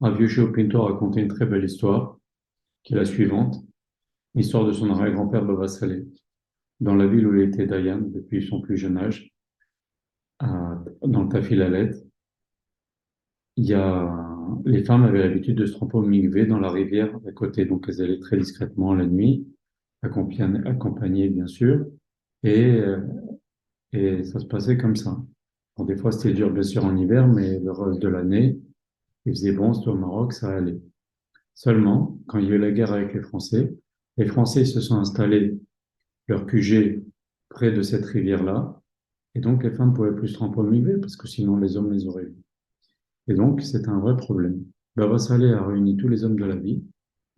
Un vieux Shio Pinto a raconté une très belle histoire, qui est la suivante, l'histoire de son arrière-grand-père Baba Saleh. Dans la ville où il était Dayan depuis son plus jeune âge, dans le Tafilalet, les femmes avaient l'habitude de se tremper au mikvé dans la rivière à côté, donc elles allaient très discrètement la nuit, accompagnées bien sûr, et, euh, et ça se passait comme ça. Bon, des fois c'était dur bien sûr en hiver, mais le reste de l'année, il faisait bon, c'était au Maroc, ça allait. Seulement, quand il y a eu la guerre avec les Français se sont installés leur QG près de cette rivière-là, et donc les femmes pouvaient plus se tremper au milieu parce que sinon les hommes les auraient vus. Et donc c'est un vrai problème. Baba Saleh a réuni tous les hommes de la ville,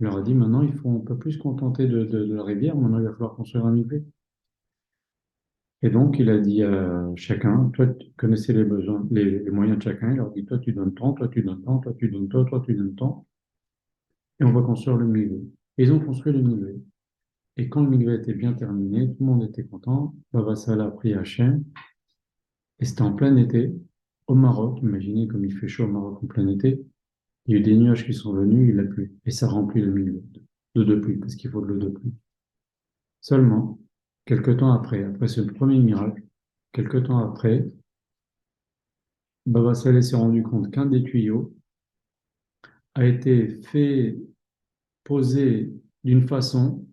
il leur a dit maintenant on peut plus se contenter de la rivière, maintenant il va falloir construire un mikvé. Et donc il a dit à chacun, toi tu connaissais les besoins, les moyens de chacun, il leur a dit toi tu donnes tant, toi tu donnes tant, toi tu donnes tant, toi tu donnes tant, et on va construire le mikvé. Et ils ont construit le mikvé. Et quand le mikvé était bien terminé, tout le monde était content. Baba Salah a pris Hachem. Et c'était en plein été, au Maroc. Imaginez comme il fait chaud au Maroc en plein été. Il y a eu des nuages qui sont venus, il a plu. Et ça remplit le mikvé d'eau de pluie, parce qu'il faut de l'eau de pluie. Seulement, quelque temps après ce premier miracle, quelque temps après, Baba Saleh s'est rendu compte qu'un des tuyaux a été fait poser d'une façon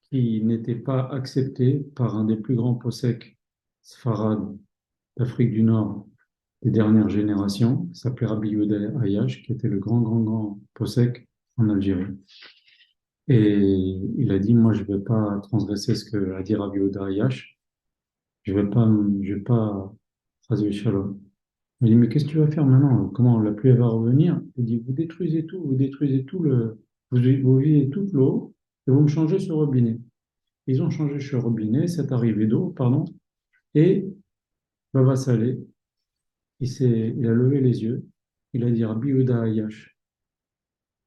qui n'était pas acceptée par un des plus grands possèques sfarades d'Afrique du Nord des dernières générations, qui s'appelait Rabbi Yehuda Ayash, qui était le grand possèque en Algérie. Et il a dit, moi, je ne vais pas transgresser ce que a dit Rabbi Yehuda Ayash, je vais pas, Chazvé Shalom. Il dit, mais qu'est-ce que tu vas faire maintenant? Comment la pluie elle va revenir? Il dit, vous détruisez tout vous videz toute l'eau et vous me changez ce robinet. Ils ont changé ce robinet, cette arrivée d'eau, pardon, et Baba Saleh, il a levé les yeux, il a dit Rabbi Yehuda Ayash.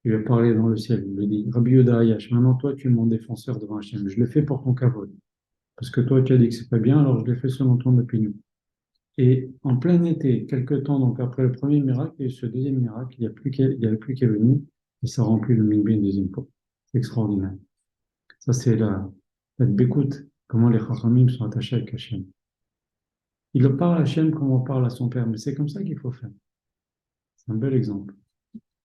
Il a parlé dans le ciel. Il lui a dit Rabbi Yehuda Ayash, maintenant toi tu es mon défenseur devant Hachem. Je le fais pour ton kavod. Parce que toi tu as dit que c'est pas bien, alors je l'ai fait selon ton opinion. Et en plein été, quelque temps donc après le premier miracle et ce deuxième miracle, il y a la pluie qui est venue et ça remplit le Mingbe une deuxième fois. C'est extraordinaire. Ça c'est la bécoute, comment les Chachamim sont attachés avec Hachem. Il parle à Hachem comme on parle à son père, mais c'est comme ça qu'il faut faire. C'est un bel exemple.